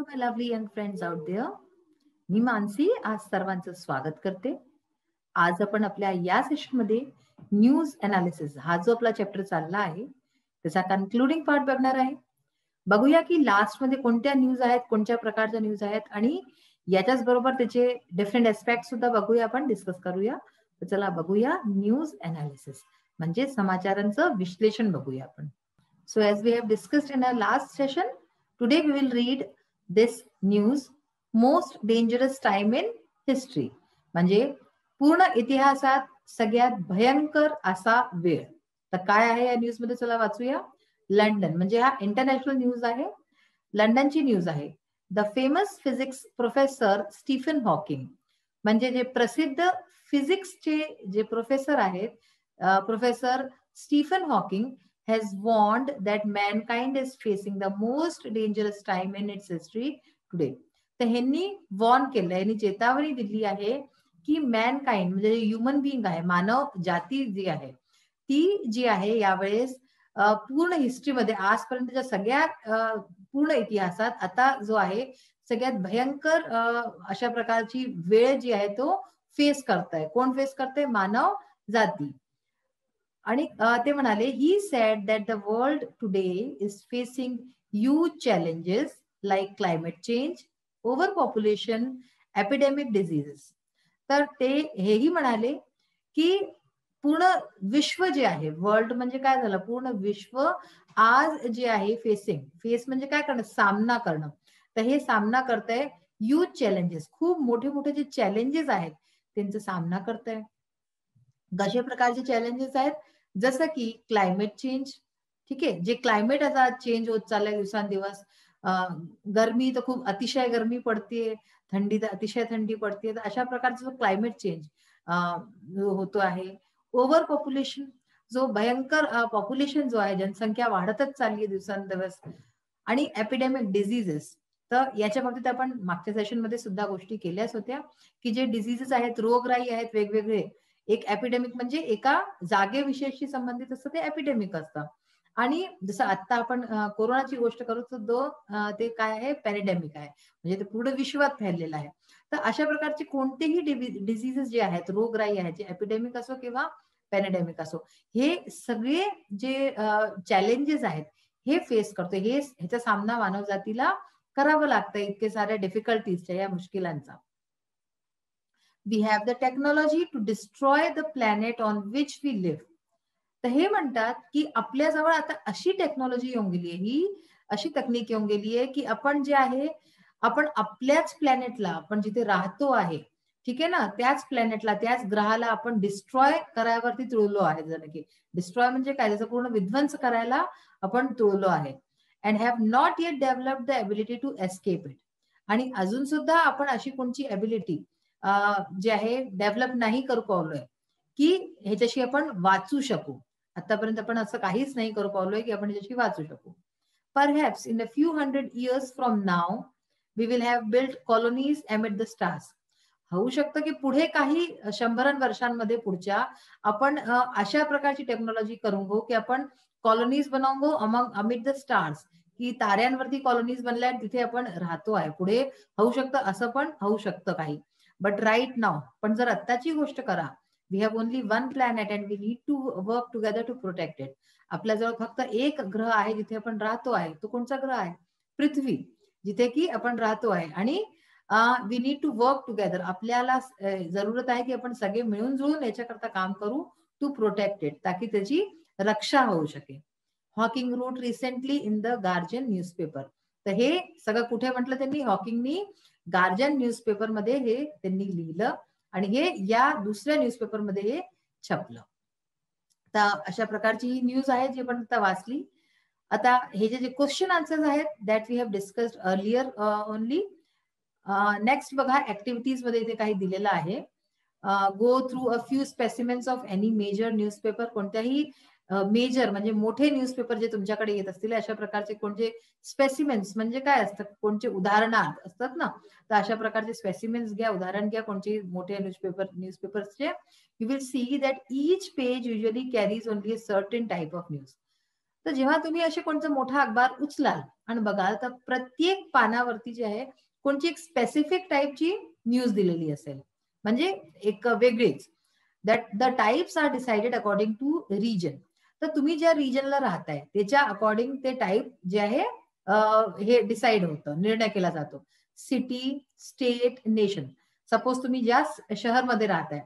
my lovely young friends out there. मी मानसी आज सर्वांचं स्वागत करते. आज आपण आपल्या या सेशनमध्ये न्यूज अनालिसिस हा जो आपला चॅप्टर चालला आहे त्याचा कन्क्लुडिंग पार्ट बघणार आहे. बघूया की लास्ट मध्ये कोणत्या न्यूज आहेत, कोणत्या प्रकारच्या न्यूज आहेत आणि याच्याच बरोबर त्याचे डिफरंट एस्पेक्ट सुद्धा बघूया, आपण डिस्कस करूया. तर चला बघूया न्यूज अनालिसिस म्हणजे समाचारांचं विश्लेषण बघूया आपण. So as we have discussed in our last session, today we will read this news most dangerous time in history. म्हणजे पूर्ण इतिहासात सगळ्यात भयंकर असा वेळ. तर काय आहे या न्यूज मध्ये, चला वाचूया. लंडन म्हणजे हा इंटरनॅशनल न्यूज आहे, लंडनची न्यूज आहे. The famous physics professor Stephen Hawking म्हणजे जे प्रसिद्ध फिजिक्सचे जे प्रोफेसर आहेत, professor Stephen Hawking has warned that mankind is facing the most dangerous time in its history today. तर ह्यांनी वॉर्न केलं, यांनी चेतावणी दिली आहे की मॅनकाइंड म्हणजे ह्युमन बिंग आहे, मानव जाती जी आहे ती जी आहे यावेळेस पूर्ण हिस्ट्रीमध्ये आजपर्यंतच्या सगळ्यात पूर्ण इतिहासात आता जो आहे सगळ्यात भयंकर अशा प्रकारची वेळ जी आहे तो फेस करताय. कोण फेस करते? मानव जाती. आणि ते म्हणाले, he said that the world today is facing huge challenges like climate change, over population, epidemic diseases. तर ते हेही म्हणाले की पूर्ण विश्व जे आहे, वर्ल्ड म्हणजे काय झालं, पूर्ण विश्व आज जे आहे फेस म्हणजे काय करणं, सामना करणं. तर हे सामना करतंय ह्यूज चॅलेंजेस, खूप मोठे मोठे जे चॅलेंजेस आहेत त्यांचा सामना करतंय. कशा प्रकारचे चॅलेंजेस आहेत? जसं की क्लायमेट चेंज. ठीक आहे, जे क्लायमेट आता चेंज होत चाललंय दिवसांदिवस. गरमी तर खूप अतिशय गरमी पडते, थंडी तर अतिशय थंडी पडते. तर अशा प्रकारचा जो क्लायमेट चेंज होतो आहे. ओव्हर पॉप्युलेशन, जो भयंकर पॉप्युलेशन जो आहे, जनसंख्या वाढतच चालली आहे दिवसांदिवस. आणि एपिडेमिक डिझीजेस. तर याच्या बाबतीत आपण मागच्या सेशन मध्ये सुद्धा गोष्टी केल्याच होत्या की जे डिझीजेस आहेत, रोगराई आहेत वेगवेगळे. एक एपिडेमिक म्हणजे एका जागेविषयीशी संबंधित असतं, ते एपिडेमिक असतं. आणि जसं आता आपण कोरोनाची गोष्ट करू तर ते काय आहे, पॅरेडेमिक आहे, म्हणजे ते पूर्ण विश्वात फैललेलं आहे. तर अशा प्रकारचे कोणतेही डिझीजेस जे आहेत, रोगराई आहेत, जे एपिडेमिक असो किंवा पॅरेडेमिक असो, हे सगळे जे चॅलेंजेस आहेत हे फेस करतो. ह्याचा सामना मानव जातीला करावं लागतं, इतके साऱ्या डिफिकल्टीजच्या, या मुश्किलांचा. We have the technology to destroy the planet on which we live. तर हे म्हणतात की आपल्याजवळ आता अशी टेक्नॉलॉजी येऊन गेली आहे, ही अशी तकनीक येऊन गेली आहे की आपण जे आहे, आपण आपल्याच प्लॅनेटला, आपण जिथे राहतो आहे, ठीक आहे ना, त्याच प्लॅनेटला, त्याच ग्रहाला आपण डिस्ट्रॉय करायवरती तुळलो आहे. जण की डिस्ट्रॉय म्हणजे काय, त्याचा पूर्ण विध्वंस करायला आपण तुळलो आहे. And have not yet developed the ability to escape it. आणि अजून सुद्धा आपण अशी कोणची एबिलिटी जे आहे डेव्हलप नाही करू पावलोय की ह्याच्याशी आपण वाचू शकू. आतापर्यंत आपण असं काहीच नाही करू पावलोय की आपण ह्याच्याशी वाचू शकू. Perhaps in a few hundred years from now we will have built colonies amid the stars. होऊ शकतं की पुढे काही 100 वर्षांमध्ये पुढच्या आपण अशा प्रकारची टेक्नॉलॉजी करून घेऊ की आपण कॉलोनीज बनवून घेऊ अमिड द स्टार्स, की ताऱ्यांवरती कॉलोनीज बनल्या तिथे आपण राहतो आहे. पुढे होऊ शकतं, असं पण होऊ शकतं काही. बट राईट नाव, पण जर आत्ताची गोष्ट करा, we have only one planet and we need to work together to protect it. आपल्याजवळ फक्त एक ग्रह आहे जिथे आपण राहतो आहे. तो कोणचा ग्रह आहे? पृथ्वी, जिथे की आपण राहतो आहे. आणि we need to work together. आपल्याला जरूरत आहे की आपण सगळे मिळून जुळून याच्याकरता काम करू टू प्रोटेक्ट इट, ताकी त्याची रक्षा होऊ शकेल. Hawking wrote recently in the Guardian newspaper. तर हे सगळं कुठे म्हटलं त्यांनी? हॉकिंगनी गार्जियन न्यूजपेपर मध्ये हे त्यांनी लिहिलं आणि हे या दुसऱ्या न्यूजपेपर मध्ये हे छपलं. तर अशा प्रकारची ही न्यूज आहे जी आपण आता वाचली. आता हे जे क्वेश्चन आन्सर्स आहेत that we have discussed earlier only. Next बघा, ऍक्टिव्हिटीज मध्ये इथे काही दिलेलं आहे. Go through a few specimens of any major newspaper. कोणत्याही मेजर म्हणजे मोठे न्यूजपेपर जे तुमच्याकडे येत असतील अशा प्रकारचे कोणते स्पेसिमेन्स म्हणजे काय असतात, कोणते उदाहरणार्थ असतात ना, तर अशा प्रकारचे स्पेसिमेन्स घ्या, उदाहरण घ्या कोणते मोठे न्यूजपेपर्सचे. You will see that each page usually carries only a certain type of news. तर जेव्हा तुम्ही असे कोणतं मोठा अखबार उचलाल आणि बघाल तर प्रत्येक पानावरती जे आहे कोणची एक स्पेसिफिक टाईपची न्यूज दिलेली असेल, म्हणजे एक वेगळीच. That the types are decided according to region. तर तुम्ही ज्या रिजनला राहताय त्याच्या अकॉर्डिंग ते टाईप जे आहे हे डिसाइड होतं, निर्णय केला जातो. City, state, nation. सपोज तुम्ही ज्या शहरमध्ये राहताय,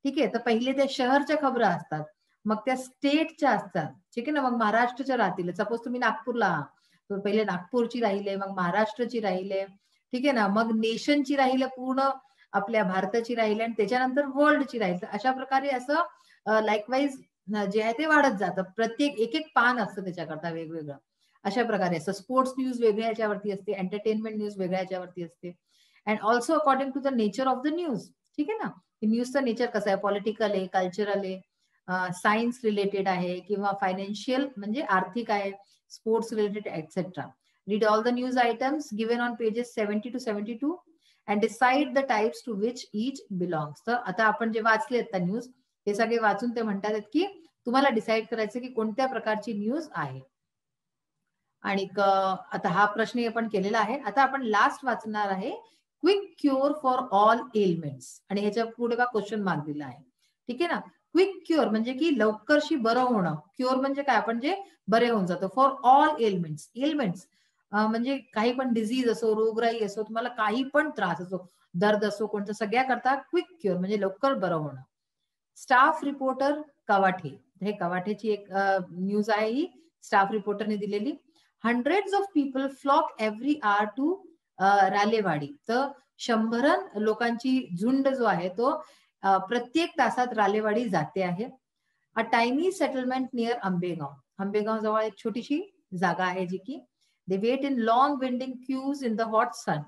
ठीक आहे, तर पहिले त्या शहरच्या खबरी असतात, मग त्या स्टेटच्या असतात, ठीक आहे ना, मग महाराष्ट्राच्या राहतील. सपोज तुम्ही नागपूरला आहात, तर पहिले नागपूरची राहिले, मग महाराष्ट्राची राहिले, ठीक आहे ना, मग नेशनची राहिले, पूर्ण आपल्या भारताची राहिली, आणि त्याच्यानंतर वर्ल्डची राहिली. अशा प्रकारे असं लाईकवाईज जे आहे ते वाढत जातं. प्रत्येक एक एक पान असतं त्याच्याकरता वेगवेगळं. अशा प्रकारे असं स्पोर्ट्स न्यूज वेगळ्या याच्यावरती असते, एंटरटेनमेंट न्यूज वेगळ्या याच्यावरती असते. And also according to the nature of the news, ठीक आहे ना, न्यूजचं नेचर कसं आहे, पॉलिटिकल आहे, कल्चरल आहे, सायन्स रिलेटेड आहे, किंवा फायनान्शियल म्हणजे आर्थिक आहे, sports related etcetera. Read all the news items given on pages 70 to 72 and decide the types to which each belongs. तर आता आपण जे वाचले आता न्यूज, हे सगळे वाचून ते म्हणतात की तुम्हाला डिसाईड करायचं की कोणत्या प्रकारची न्यूज आहे. आणि आता हा प्रश्न आपण केलेला आहे. आता आपण लास्ट वाचणार आहे, quick cure for all elements, आणि ह्याच्या पुढे बा क्वेश्चन मार्क दिला आहे, ठीक आहे ना. क्विक क्युअर म्हणजे की लवकरशी बरं होणं. क्युअर म्हणजे काय, आपण जे बरे होऊन जातो. फॉर ऑल एलिमेंट्स, एलिमेंट्स म्हणजे काही पण डिझीज असो, रोगराई असो, तुम्हाला काही पण त्रास असो, दर्द असो कोणतं, सगळ्या करता क्विक क्युअर म्हणजे लवकर बरं होणं. स्टाफ रिपोर्टर कवाठे, हे कवाठेची एक न्यूज आहे, ही स्टाफ रिपोर्टरने दिलेली. Hundreds of people flock every hour to Ralewadi. तर 100 लोकांची झुंड जो आहे तो प्रत्येक तासात रालेवाडी जाते आहे. A tiny settlement near Ambegaon. Ambegaon जवळ एक छोटीशी जागा आहे जी की they wait in long winding queues in the hot sun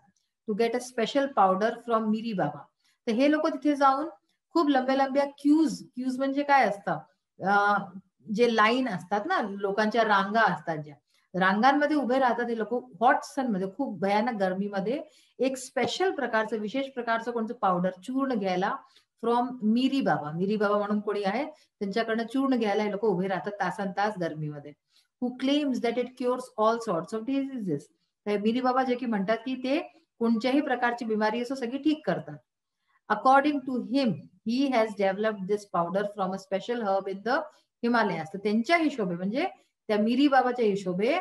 to get a special powder from Miri Baba. तर हे लोक तिथे जाऊन खूप लंब्या लंब्या क्यूज, क्यूज म्हणजे काय असतं, जे लाईन असतात ना, लोकांच्या रांगा असतात, ज्या रांगांमध्ये उभे राहतात हे लोक हॉट सन मध्ये, खूप भयानक गरमीमध्ये, एक स्पेशल प्रकारचं, विशेष प्रकारचं कोणतं पावडर, चूर्ण घ्यायला फ्रॉम मिरी बाबा. मिरी बाबा म्हणून कोणी आहे, त्यांच्याकडनं चूर्ण घ्यायला हे लोक उभे राहतात तासन तास गरमीमध्ये. Who claims that it cures all sorts of diseases. Miri Baba जे की म्हणतात की ते कोणत्याही प्रकारची बिमारी असो सगळी ठीक करतात. According to him he has developed this powder from a special herb in the Himalayas. तर त्यांच्या हिशोबे, म्हणजे त्या मिरी बाबाच्या हिशोबे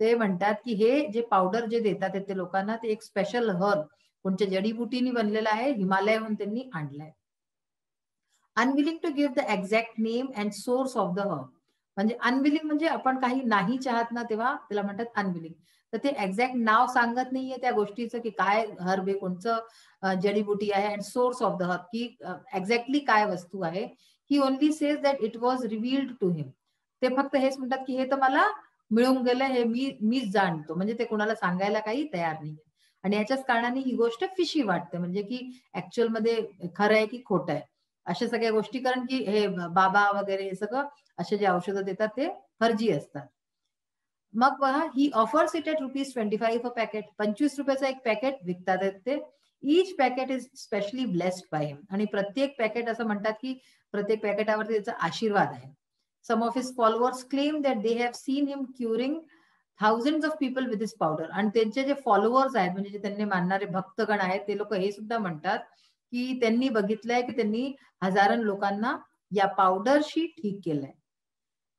ते म्हणतात की हे जे पावडर जे देतात ते लोकांना, ते एक स्पेशल हर्ब कोणत्या जडीबुटीने बनलेला आहे, हिमालयाहून त्यांनी आणलाय. Unwilling to give the exact name and source of the herb. म्हणजे अनविलिंग म्हणजे आपण काही नाही चाहत ना, तेव्हा त्याला म्हणतात अनविलिंग. तर ते एक्झॅक्ट नाव सांगत नाहीये त्या गोष्टीचं की काय हर्ब आहे, कोणचं जडीबुटी आहे, and source of the herb की एक्झॅक्टली काय वस्तू आहे. He only says that it was revealed to him. ते फक्त हेच म्हणतात की हे तर मला मिळून गेलं, हे मीच जाणतो, म्हणजे ते कोणाला सांगायला काही तयार नाही. आणि याच्याच कारणाने ही गोष्ट फिशी वाटते, म्हणजे की ऍक्च्युअल मध्ये खरं आहे की खोटं आहे, अशा सगळ्या गोष्टी. कारण की हे बाबा वगैरे हे सगळं असे जे औषधं देतात ते फर्जी असतात. मग पहा, he offers it at ₹25 a packet. 25 रुपयाचा एक पॅकेट विकतात ते. Each packet is specially blessed by him. आणि प्रत्येक पॅकेट असं म्हणतात की प्रत्येक पॅकेटावरती त्याचा आशीर्वाद आहे. Some of his followers claim that they have seen him curing thousand of people with this powder. आणि त्यांचे जे फॉलोअर्स आहेत, म्हणजे जे त्यांनी मानणारे भक्तगण आहेत, ते लोक हे सुद्धा म्हणतात की त्यांनी बघितलंय की त्यांनी हजारो लोकांना या पावडरशी ठीक केलंय.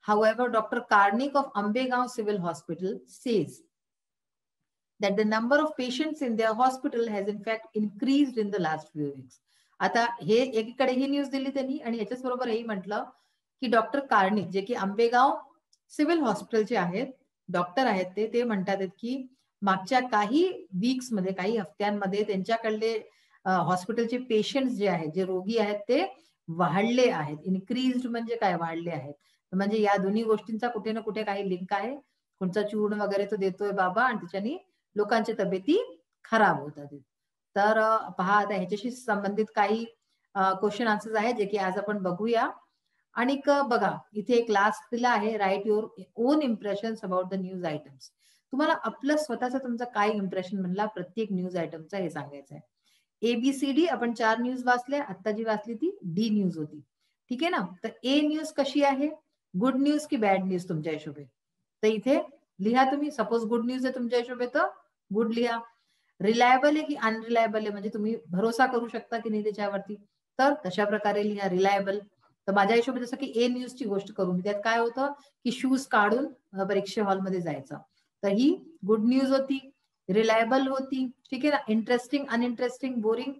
However, Dr. Karnik of Ambegaon Civil Hospital says that the number of patients in their hospital has in fact increased in the last few weeks. आता हे एकीकडे ही न्यूज दिली त्यांनी, आणि ह्याच्याच बरोबर हेही म्हटलं की डॉक्टर कार्निक जे की आंबेगाव सिव्हिल हॉस्पिटलचे आहेत, डॉक्टर आहेत, ते म्हणतात की मागच्या काही वीक्स मध्ये, काही हफ्त्यांमध्ये त्यांच्याकडले हॉस्पिटलचे पेशंट्स जे आहेत, जे रोगी आहेत, ते वाढले आहेत. इन्क्रीज्ड म्हणजे काय, वाढले आहेत. म्हणजे या दोन्ही गोष्टींचा कुठे ना कुठे काही लिंक आहे. कोणता चूर्ण वगैरे तो देतोय बाबा, आणि त्याच्यानी लोकांच्या तब्येती खराब होतात. तर पहा, आता ह्याच्याशी संबंधित काही क्वेश्चन आन्सर्स आहेत जे की आज आपण बघूया. आणि बघा, इथे एक लास्ट दिला आहे, write your own impressions about the news items. तुम्हाला आपलं स्वतःचा तुमचा काय इम्प्रेशन म्हणला प्रत्येक न्यूज आयटमचा, हे सांगायचं आहे. ABCD आपण 4 न्यूज वाचल्या, आता जी वाचली ती डी न्यूज होती, ठीक आहे ना. तर ए न्यूज कशी आहे, गुड न्यूज की बॅड न्यूज तुमच्या हिशोबे? तर इथे लिहा तुम्ही. सपोज गुड न्यूज आहे तुमच्या हिशोबे तर गुड लिहा. रिलायबल आहे की अनरिलायबल आहे, म्हणजे तुम्ही भरोसा करू शकता की नाही त्याच्यावरती, तर तशा प्रकारे लिहा रिलायबल. तर माझ्या हिशोबाने जसं की ए न्यूजची गोष्ट करून, त्यात काय होतं की शूज काढून परीक्षा हॉलमध्ये जायचं, तर ही गुड न्यूज होती, रिलायबल होती. ठीक आहे ना. इंटरेस्टिंग अनइंटरेस्टिंग बोरिंग,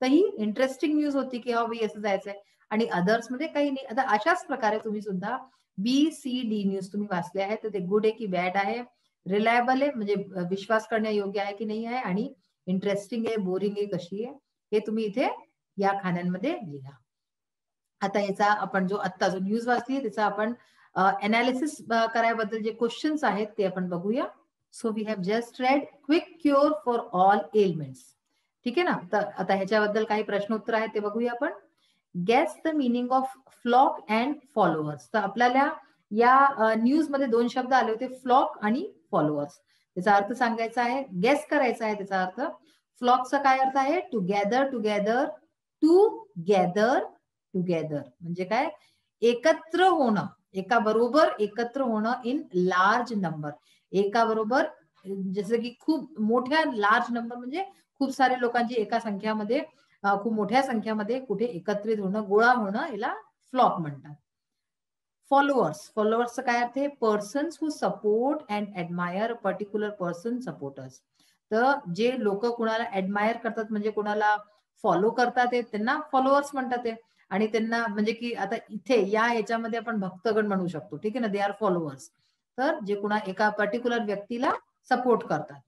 तर ही इंटरेस्टिंग न्यूज होती की हा भाई असं जायचंय. आणि अदर्स मध्ये काही नाही. आता अशाच प्रकारे तुम्ही सुद्धा बी सी डी न्यूज तुम्ही वाचले आहे, तर ते गुड आहे की बॅड आहे, रिलायबल आहे म्हणजे विश्वास करण्यायोग्य आहे की नाही आहे, आणि इंटरेस्टिंग आहे बोरिंग आहे कशी आहे, हे तुम्ही इथे या खाण्यांमध्ये लिहा. आता याचा आपण जो आत्ता जो न्यूज वाचली त्याचा आपण अनालिसिस करायबद्दल जे क्वेश्चन्स आहेत ते आपण बघूया. So we have just read quick cure for all elements. ठीक आहे ना. तर आता ह्याच्याबद्दल काही प्रश्न उत्तर आहेत ते बघूया आपण. Guess the meaning of flock and followers. तर आपल्याला या न्यूज मध्ये दोन शब्द आले होते, फ्लॉक आणि फॉलोअर्स. त्याचा अर्थ सांगायचा आहे, गेस करायचा आहे त्याचा अर्थ. फ्लॉकचा काय अर्थ आहे? To gather, together, to gather together म्हणजे काय? एकत्र होणं, एका बरोबर एकत्र होणं इन लार्ज नंबर. एका बरोबर, जसं की खूप मोठ्या लार्ज नंबर म्हणजे खूप सारे लोकांची एका संख्यामध्ये, खूप मोठ्या संख्यामध्ये कुठे एकत्रित होणं, गोळा होणं, याला फ्लॉक म्हणतात. फॉलोअर्स, फॉलोअर्सचा काय अर्थ आहे? Persons who support and admire particular person supporters. तर जे लोक कुणाला ऍडमायर करतात म्हणजे कुणाला फॉलो करतात त्यांना फॉलोअर्स म्हणतात ते. आणि त्यांना म्हणजे की आता इथे या ह्याच्यामध्ये आपण भक्तगण म्हणू शकतो. ठीक आहे ना. They are followers. तर जे कुणा एका पर्टिक्युलर व्यक्तीला सपोर्ट करतात.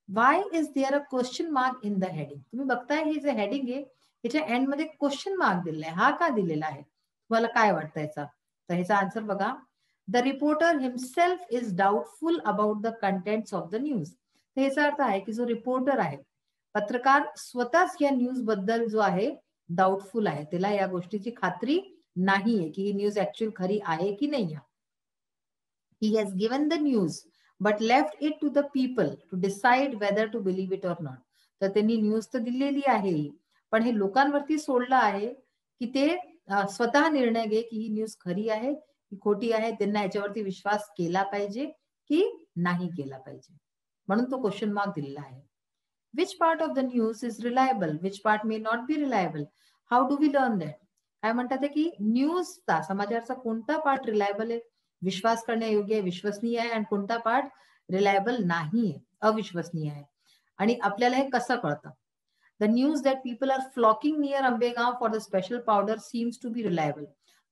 Why is there a question mark in the heading. तुम्ही बघताय हे जे हेडिंग आहे त्याच्या एंड मध्ये क्वेश्चन मार्क दिलेला आहे. हा का दिलेला आहे? तुम्हाला काय वाटतं याचा? तर ह्याचा आन्सर बघा. The reporter himself is doubtful about the contents of the news. तर याचा अर्थ आहे की जो रिपोर्टर आहे, पत्रकार, स्वतःच या न्यूज बद्दल जो आहे डाऊटफुल आहे. त्याला या गोष्टीची खात्री नाहीये की ही न्यूज ऍक्च्युअल खरी आहे की नाही. He has given the news but left it to the people to decide whether to believe it or not. तर त्यांनी न्यूज तर दिलेली आहे, पण हे लोकांवरती सोडलं आहे की ते स्वतः निर्णय घे की ही न्यूज खरी आहे की खोटी आहे, त्यांना याच्यावरती विश्वास केला पाहिजे की नाही केला पाहिजे. म्हणून तो क्वेश्चन मार्क दिलेला आहे. Which part of the news is reliable, which part may not be reliable. How do we learn that? काय म्हणतात की न्यूजचा, समाचारचा कोणता पार्ट रिलायबल आहे, विश्वास करण्यायोग्य आहे, विश्वसनीय आहे, आणि कोणता पार्ट रिलायबल नाही आहे, अविश्वसनीय आहे. आणि आपल्याला हे कसं कळतं? The news that people are flocking near Ambegaon for the special powder seems to be reliable.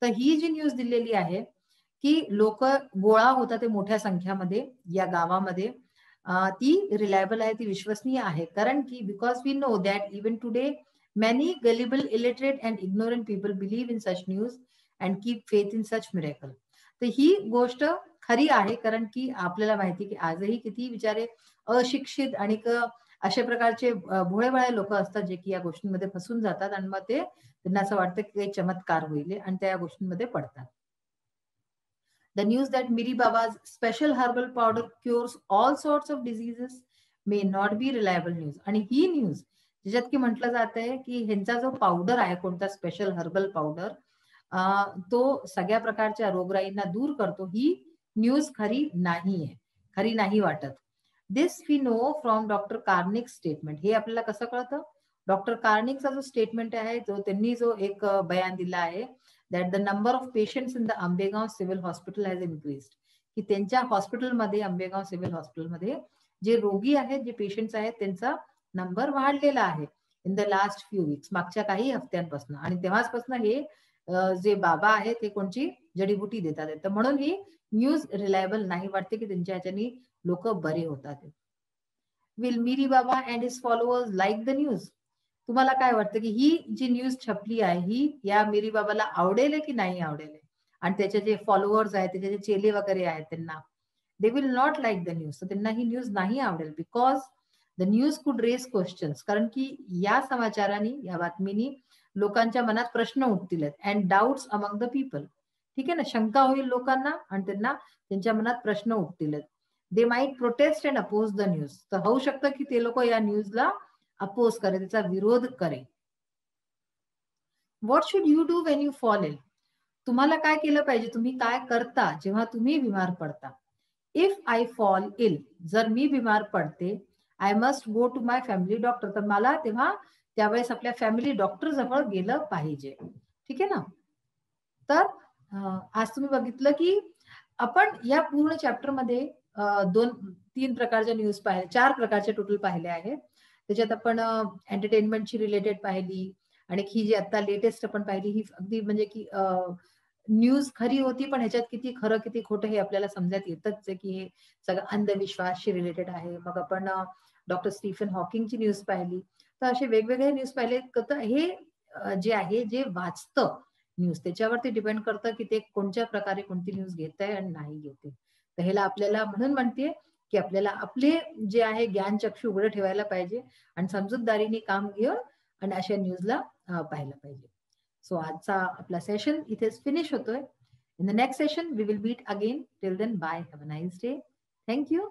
तर ही जी न्यूज दिलेली आहे की लोक गोळा होतात ते मोठ्या संख्यामध्ये या गावामध्ये, ती रिलायबल आहे, ती विश्वसनीय आहे. कारण की because we know that even today many gullible, illiterate and ignorant people believe in such news and keep faith in such miracle. तर ही गोष्ट खरी आहे, कारण की आपल्याला माहिती की आजही किती विचारे अशिक्षित आणि अशा प्रकारचे भोळेभाळे लोक असतात जे की या गोष्टींमध्ये फसून जातात, आणि मग ते त्यांना असं वाटतं की काही चमत्कार होईल आणि त्या गोष्टींमध्ये पडतात. The news that Miri Baba's special herbal powder cures all sorts of diseases may not be reliable news. आणि ही न्यूज ज्याच्यात की म्हटलं जात आहे की ह्यांचा जो पावडर आहे, कोणता स्पेशल हर्बल पावडर, तो सगळ्या प्रकारच्या रोगराईंना दूर करतो, ही न्यूज खरी नाही आहे, खरी नाही वाटत. This we know from doctor Karnik statement. हे आपल्याला कसं कळतं? डॉक्टर कार्निकचा जो स्टेटमेंट आहे, जो त्यांनी जो एक बयान दिला आहे, that the number of patients in the Ambegaon Civil Hospital has increased. की त्यांच्या हॉस्पिटलमध्ये, आंबेगाव सिव्हिल हॉस्पिटलमध्ये जे रोगी आहेत, जे पेशंट्स आहेत, त्यांचा नंबर वाढलेला आहे in the last few weeks, मागच्या काही हफ्त्यांपासून. आणि तेव्हाचपासून हे जे बाबा आहेत ते कोणची जडीबुटी देतात. तर म्हणून ही न्यूज रिलायबल नाही वाटते की त्यांच्या ह्याच्यानी लोक बरे होतात. विल मिरी बाबा and his followers like the news. तुम्हाला काय वाटतं की ही जी न्यूज छपली आहे ही या मिरी बाबाला आवडेल की नाही आवडेल? आणि त्याचे जे फॉलोअर्स आहेत, त्याचे जे चेले वगैरे आहेत, त्यांना they will not like the news. तर त्यांना ही न्यूज नाही आवडेल, because the news could raise questions. कारण की या समाचाराने, या बातमीनी लोकांच्या मनात प्रश्न उठतील and doubts among the people. ठीक आहे ना. शंका होईल लोकांना आणि त्यांना त्यांच्या मनात प्रश्न उठतील. They might protest and oppose the news. तर होऊ शकतं की ते लोक या न्यूजला अपोज करे, त्याचा विरोध करे. What should you do when you fall ill. तुम्हाला काय केलं पाहिजे, तुम्ही काय करता जेव्हा तुम्ही बिमार पडता? इफ आय फॉल इल, जर मी बिमार पडते, I must go to my family doctor, तर मला तेव्हा त्यावेळेस आपल्या फॅमिली डॉक्टर जवळ गेलं पाहिजे. ठीक आहे ना. तर आज तुम्ही बघितलं की आपण या पूर्ण चॅप्टरमध्ये 2-3 प्रकारच्या न्यूज पाहिल्या, 4 प्रकारचे टोटल पाहिले आहेत. त्याच्यात आपण एंटरटेनमेंटची रिलेटेड पाहिली आणि ही जी आता लेटेस्ट आपण पाहिली ही अगदी म्हणजे की न्यूज खरी होती, पण ह्याच्यात किती खरं किती खोटं हे आपल्याला समजण्यात येतच आहे की हे सगळं अंधविश्वासशी रिलेटेड आहे. मग आपण डॉक्टर स्टीफन हॉकिंगची न्यूज पाहिली. तर असे वेगवेगळे न्यूज पाहिले. तर हे जे आहे, जे वाचतं न्यूज त्याच्यावरती डिपेंड करतं की ते कोणत्या प्रकारे कोणती न्यूज घेतंय आणि नाही घेते. तर ह्याला आपल्याला म्हणून म्हणतेय की आपल्याला आपले जे आहे ज्ञानचक्षु उघडं ठेवायला पाहिजे आणि समजूतदारीने काम घेऊन आणि अशा न्यूजला पाहायला पाहिजे. सो आजचा आपला सेशन इथेच फिनिश होतोय. In the next session we will meet again. Till then bye. Have a nice day. Thank you.